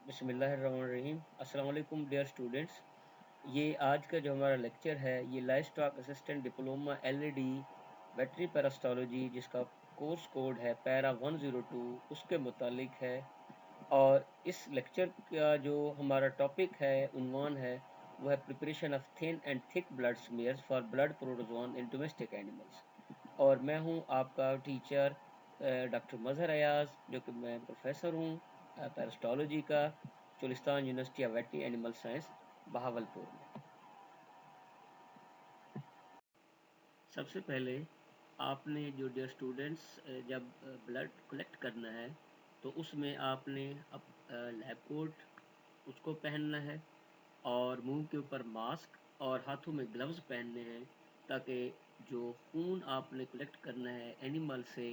बिस्मिल्लाहिर्रहमानिर्रहीम। अस्सलाम वालेकुम डियर स्टूडेंट्स। ये आज का जो हमारा लेक्चर है ये livestock assistant diploma LED battery parasitology, जिसका कोर्स कोड है पैरा 102, उसके मुतालिक है। और इस लेक्चर का जो हमारा टॉपिक है, उन्वान है, वो है preparation of thin and thick blood smears for blood protozoan in domestic animals. और मैं हूँ आपका टीचर डॉक्टर मजहर अयाज, जो कि मैं प्रोफेसर हूँ पैरास्टोलॉजी का, Cholistan university of veterinary animal science, Bahawalpur में। सबसे पहले आपने जो डियर स्टूडेंट्स जब ब्लड कलेक्ट करना है तो उसमें आपने लैब कोट उसको पहनना है, और मुंह के ऊपर मास्क और हाथों में ग्लव्स पहनने हैं, ताकि जो खून आपने कलेक्ट करना है एनिमल से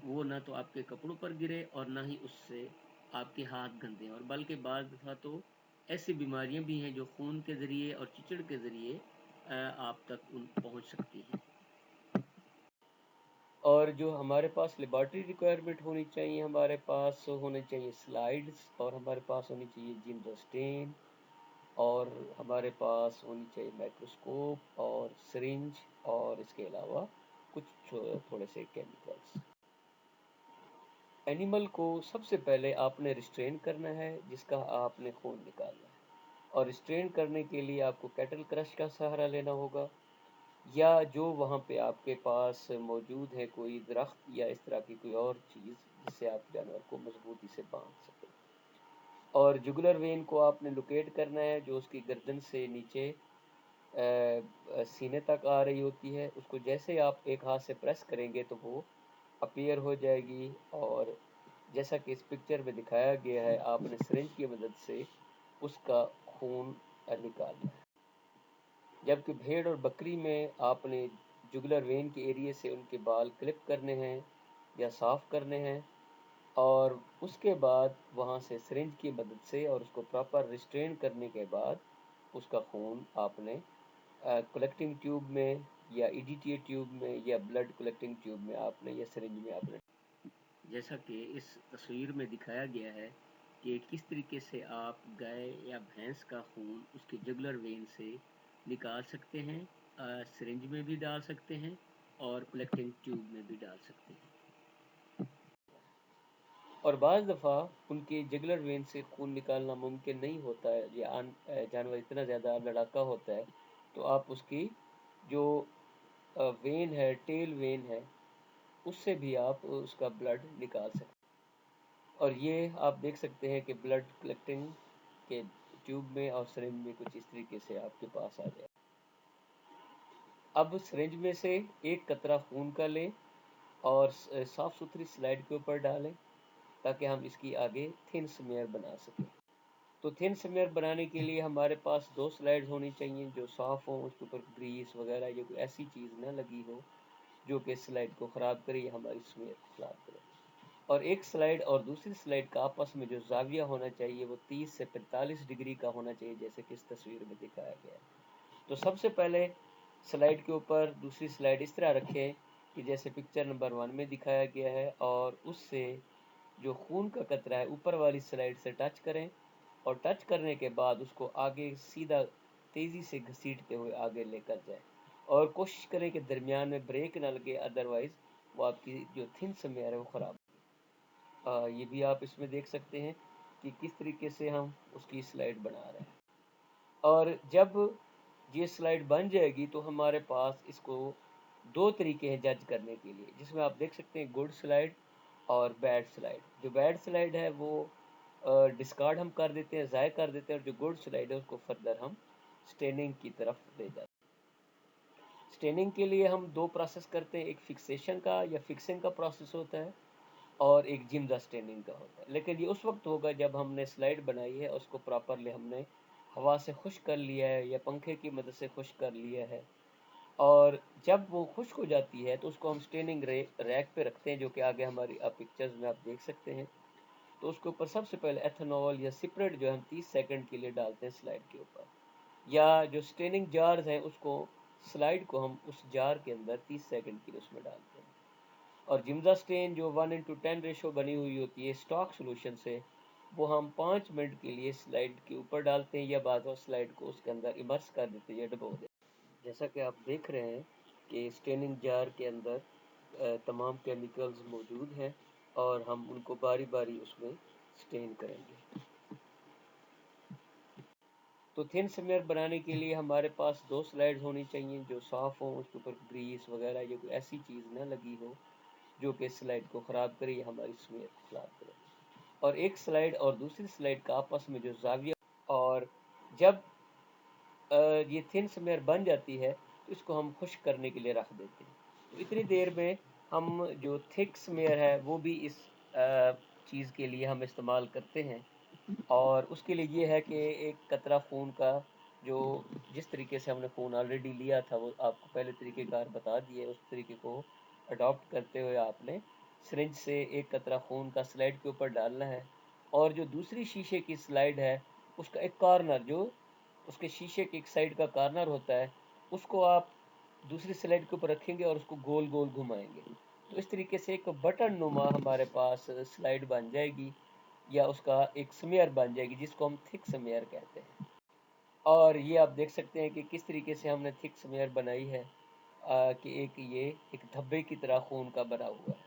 वो ना तो आपके कपड़ों पर गिरे और ना ही उससे आपके हाथ गंदे। और बल्कि बाज़ दफ़ा तो ऐसी बीमारियां भी हैं जो खून के ज़रिए और चिचड़ के ज़रिए आप तक उन पहुंच सकती हैं। और जो हमारे पास लेबॉर्ट्री रिक्वायरमेंट होनी चाहिए, हमारे पास होने चाहिए स्लाइड्स, और हमारे पास होनी चाहिए जिंजर स्टेन, और हमारे पास होनी चाहिए माइक्रोस्कोप और सिरिंज, और इसके अलावा कुछ थोड़े से केमिकल्स। एनिमल को सबसे पहले आपने रिस्ट्रेन करना है, जिसका आपने खून निकालना है। और रिस्ट्रेन करने के लिए आपको कैटल क्रश का सहारा लेना होगा, या जो वहाँ पे आपके पास मौजूद है कोई दरख्त या इस तरह की कोई और चीज़ जिससे आप जानवर को मजबूती से बांध सकें। और जुगुलर वेन को आपने लोकेट करना है, जो उसकी गर्दन से नीचे सीने तक आ रही होती है। उसको जैसे आप एक हाथ से प्रेस करेंगे तो वो अपीयर हो जाएगी, और जैसा कि इस पिक्चर में दिखाया गया है, आपने सिरिंज की मदद से उसका खून निकालना है। जबकि भेड़ और बकरी में आपने जुगुलर वेन के एरिया से उनके बाल क्लिप करने हैं या साफ़ करने हैं, और उसके बाद वहाँ से सिरिंज की मदद से और उसको प्रॉपर रिस्ट्रेन करने के बाद उसका खून आपने कलेक्टिंग ट्यूब में या ईडीटीए ट्यूब में या ब्लड कलेक्टिंग ट्यूब में आपने या सिरिंज में आपने, जैसा कि इस तस्वीर में दिखाया गया है कि किस तरीके से आप गाय या भैंस का खून उसके जुगुलर वेन से निकाल सकते हैं, सिरिंज में भी डाल सकते हैं और कलेक्टिंग ट्यूब में भी डाल सकते हैं। और बाज़ दफ़ा उनके जुगुलर वेन से खून निकालना मुमकिन नहीं होता है, या जानवर इतना ज़्यादा लड़ाका होता है, तो आप उसकी जो वेन है, टेल वेन है, उससे भी आप उसका ब्लड निकाल सकते हैं। और ये आप देख सकते हैं कि ब्लड कलेक्टिंग के ट्यूब में और सिरिंज में कुछ इस तरीके से आपके पास आ जाए। अब सिरिंज में से एक कतरा खून का लें और साफ़ सुथरी स्लाइड के ऊपर डालें, ताकि हम इसकी आगे थिन स्मेयर बना सकें। तो थिन स्मेयर बनाने के लिए हमारे पास 2 स्लाइड्स होनी चाहिए जो साफ़ हों, उसके ऊपर ग्रीस वगैरह या कोई ऐसी चीज़ ना लगी हो जो कि स्लाइड को ख़राब करे या हमारी स्मेयर को ख़राब करे। और एक स्लाइड और दूसरी स्लाइड का आपस में जो ज़ाविया होना चाहिए वो 30 से 45 डिग्री का होना चाहिए, जैसे कि इस तस्वीर में दिखाया गया है। तो सबसे पहले स्लाइड के ऊपर दूसरी स्लाइड इस तरह रखें कि जैसे पिक्चर नंबर 1 में दिखाया गया है, और उससे जो खून का कतरा है ऊपर वाली स्लाइड से टच करें, और टच करने के बाद उसको आगे सीधा तेज़ी से घसीटते हुए आगे लेकर जाएं, और कोशिश करें कि दरमियान में ब्रेक ना लगे, अदरवाइज़ वो आपकी जो थिन स्मेयर है वो ख़राब। ये भी आप इसमें देख सकते हैं कि किस तरीके से हम उसकी स्लाइड बना रहे हैं। और जब ये स्लाइड बन जाएगी तो हमारे पास इसको 2 तरीके हैं जज करने के लिए, जिसमें आप देख सकते हैं गुड स्लाइड और बैड स्लाइड। जो बैड स्लाइड है वो डिस्कार्ड हम कर देते हैं, ज़ाय कर देते हैं, और जो गुड स्लाइड है उसको फर्दर हम स्टेनिंग की तरफ ले जाते हैं। स्टेनिंग के लिए हम 2 प्रोसेस करते हैं, एक फिक्सेशन का या फिक्सिंग का प्रोसेस होता है, और एक जिम्जा स्टेनिंग का होता है। लेकिन ये उस वक्त होगा जब हमने स्लाइड बनाई है, उसको प्रॉपरली हमने हवा से खुश्क कर लिया है या पंखे की मदद से खुश्क कर लिया है, और जब वो खुश्क हो जाती है तो उसको हम स्टेनिंग रैक पे रखते हैं, जो कि आगे हमारी आप पिक्चर्स में आप देख सकते हैं। तो उसके ऊपर सबसे पहले एथेनॉल या सिपरेट जो हम 30 सेकंड के लिए डालते हैं स्लाइड के ऊपर, या जो स्टेनिंग जार्स हैं उसको स्लाइड को हम उस जार के अंदर 30 सेकंड के लिए उसमें डालते हैं। और जिम्जा स्टेन जो 1:10 रेशो बनी हुई होती है स्टॉक सोल्यूशन से, وہ ہم 5 منٹ کے لیے سلائڈ کے اوپر ڈالتے ہیں یا بعض اور سلائڈ کو اس کے اندر امرس کر دیتے ہیں یا ڈبو دیتے ہیں۔ جیسا کہ آپ دیکھ رہے ہیں کہ اسٹیننگ جار کے اندر تمام کیمیکلز موجود ہیں اور ہم ان کو باری باری اس میں اسٹین کریں گے۔ تو تھن سمیئر بنانے کے لیے ہمارے پاس 2 سلائڈز ہونی چاہیے جو صاف ہوں، اس کے اوپر گریس وغیرہ یا کوئی ایسی چیز نہ لگی ہو جو کہ سلائڈ کو خراب کرے یا ہماری سمیئر کو خراب کرے، اور ایک سلائڈ اور دوسری سلائڈ کا آپس میں جو زاویہ، اور جب یہ تھن سمیئر بن جاتی ہے تو اس کو ہم خشک کرنے کے لیے رکھ دیتے ہیں۔ تو اتنی دیر میں ہم جو تھک سمیئر ہے وہ بھی اس چیز کے لیے ہم استعمال کرتے ہیں، اور اس کے لیے یہ ہے کہ ایک قطرہ خون کا جو جس طریقے سے ہم نے خون آلریڈی لیا تھا وہ آپ کو پہلے طریقہ کار بتا دیے، اس طریقے کو اڈاپٹ کرتے ہوئے آپ نے سرنج سے ایک قطرہ خون کا سلائڈ کے اوپر ڈالنا ہے، اور جو دوسری شیشے کی سلائڈ ہے اس کا ایک کارنر، جو اس کے شیشے کی ایک سائڈ کا کارنر ہوتا ہے، اس کو آپ دوسری سلائڈ کے اوپر رکھیں گے اور اس کو گول گول گھمائیں گے، تو اس طریقے سے ایک بٹن نما ہمارے پاس سلائڈ بن جائے گی یا اس کا ایک سمیئر بن جائے گی جس کو ہم تھک سمیئر کہتے ہیں۔ اور یہ آپ دیکھ سکتے ہیں کہ کس طریقے سے ہم نے تھک سمیئر بنائی ہے، کہ یہ ایک دھبے کی طرح خون کا بنا ہوا ہے۔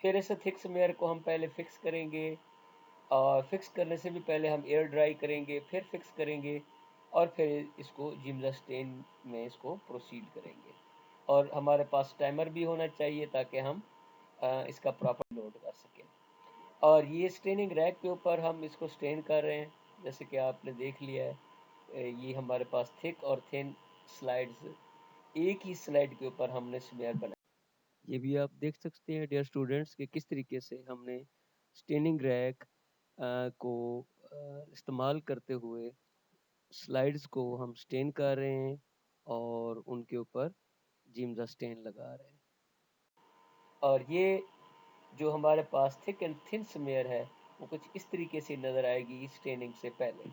پھر اس تھک سمیئر کو ہم پہلے فکس کریں گے، اور فکس کرنے سے بھی پہلے ہم ایئر ڈرائی کریں گے، پھر فکس کریں گے، اور پھر اس کو جملہ سٹین میں اس کو پروسیڈ کریں گے، اور ہمارے پاس ٹائمر بھی ہونا چاہیے تاکہ ہم اس کا پراپر نوٹ کر سکیں۔ اور یہ سٹیننگ ریک کے اوپر ہم اس کو سٹین کر رہے ہیں، جیسے کہ آپ نے دیکھ لیا ہے، یہ ہمارے پاس تھک اور تھن سلائڈز ایک ہی سلائڈ کے اوپر ہم نے سمیئر بنایا۔ یہ بھی آپ دیکھ سکتے ہیں ڈیئر اسٹوڈنٹس کہ کس طریقے سے ہم نے سٹیننگ ریک کو استعمال کرتے ہوئے سلائڈز کو ہم سٹین کر رہے ہیں اور ان کے اوپر جیمزا سٹین لگا رہے ہیں۔ اور یہ جو ہمارے پاس تھک اینڈ تھن سمیئر ہے وہ کچھ اس طریقے سے نظر آئے گی سٹیننگ سے پہلے،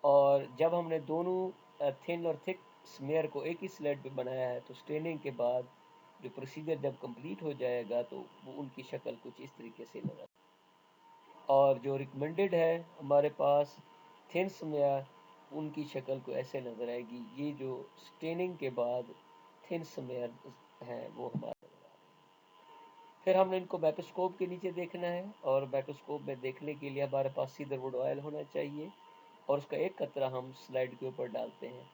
اور جب ہم نے دونوں تھن اور تھک سمیئر کو ایک ہی سلائڈ پہ بنایا ہے تو سٹیننگ کے بعد جو پروسیجر جب کمپلیٹ ہو جائے گا تو وہ ان کی شکل کچھ اس طریقے سے نظر آئے گی، اور جو ریکمنڈڈ ہے ہمارے پاس تھن سمیئر ان کی شکل کو ایسے نظر آئے گی۔ یہ جو سٹیننگ کے بعد تھن سمیئر ہیں وہ ہمارے، پھر ہم نے ان کو مائکروسکوپ کے نیچے دیکھنا ہے، اور مائکروسکوپ میں دیکھنے کے لیے ہمارے پاس سیدر ووڈ آئل ہونا چاہیے، اور اس کا ایک قطرہ ہم سلائڈ کے اوپر ڈالتے ہیں،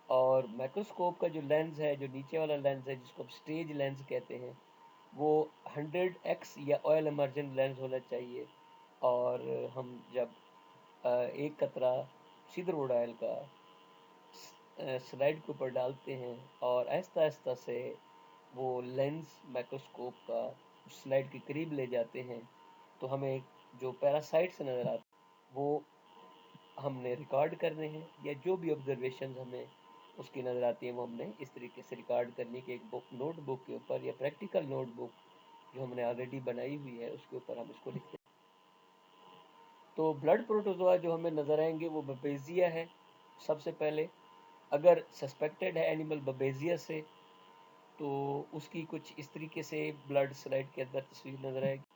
اور مائکروسکوپ کا جو لینز ہے، جو نیچے والا لینز ہے جس کو سٹیج لینز کہتے ہیں، وہ 100x یا آئل ایمرجن لینز ہونا چاہیے، اور ہم جب ایک قطرہ سیدر ووڈ آئل کا سلائڈ کے اوپر ڈالتے ہیں اور آہستہ آہستہ سے وہ لینز مائکروسکوپ کا سلائڈ کے قریب لے جاتے ہیں تو ہمیں جو پیراسائٹس نظر آتے ہیں وہ ہم نے ریکارڈ کرنے ہیں، یا جو بھی آبزرویشنز ہمیں اس کی نظر آتی ہیں وہ ہم نے اس طریقے سے ریکارڈ کرنی کہ ایک نوٹ بک کے اوپر یا پریکٹیکل نوٹ بک جو ہم نے آلریڈی بنائی ہوئی ہے اس کے اوپر ہم اس کو لکھتے ہیں۔ تو بلڈ پروٹوزوا جو ہمیں نظر آئیں گے وہ ببیزیا ہے سب سے پہلے، اگر سسپیکٹڈ ہے اینیمل ببیزیا سے تو اس کی کچھ اس طریقے سے بلڈ سلائڈ کے اندر تصویر نظر آئے گی،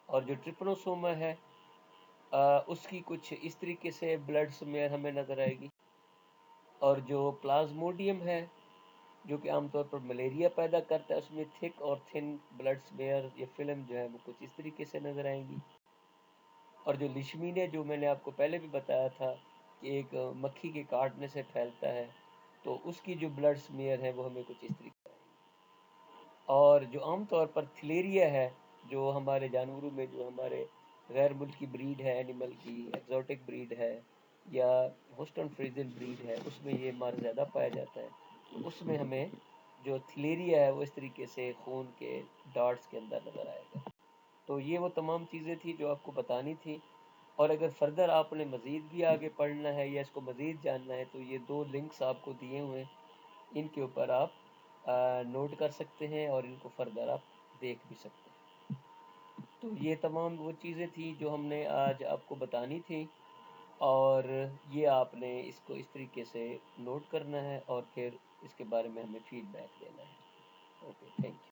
اور جو ٹرپنوسوما ہے اس کی کچھ اس طریقے سے بلڈ سمیئر ہمیں نظر آئے گی، اور جو پلازموڈیم ہے جو کہ عام طور پر ملیریا پیدا کرتا ہے اس میں تھک اور تھن بلڈ سمیئر یا فلم جو ہے وہ کچھ اس طریقے سے نظر آئیں گی، اور جو لیشمینیا جو میں نے آپ کو پہلے بھی بتایا تھا کہ ایک مکھی کے کاٹنے سے پھیلتا ہے، تو اس کی جو بلڈ سمیئر ہے وہ ہمیں کچھ اس طریقے سے، اور جو عام طور پر تھلیریا ہے جو ہمارے جانوروں میں جو ہمارے غیر ملکی بریڈ ہے، اینیمل کی ایگزوٹک بریڈ ہے یا ہوسٹن فریزن بریڈ ہے، اس میں یہ مار زیادہ پایا جاتا ہے، تو اس میں ہمیں جو تھلیریا ہے وہ اس طریقے سے خون کے ڈاٹس کے اندر نظر آئے گا۔ تو یہ وہ تمام چیزیں تھی جو آپ کو بتانی تھی، اور اگر فردر آپ نے مزید بھی آگے پڑھنا ہے یا اس کو مزید جاننا ہے تو یہ 2 لنکس آپ کو دیے ہوئے ہیں، ان کے اوپر آپ نوٹ کر سکتے ہیں اور ان کو فردر آپ دیکھ بھی سکتے ہیں۔ تو یہ تمام وہ چیزیں تھیں جو ہم نے آج آپ کو بتانی تھی، اور یہ آپ نے اس کو اس طریقے سے نوٹ کرنا ہے اور پھر اس کے بارے میں ہمیں فیڈ بیک دینا ہے۔ Okay, thank you.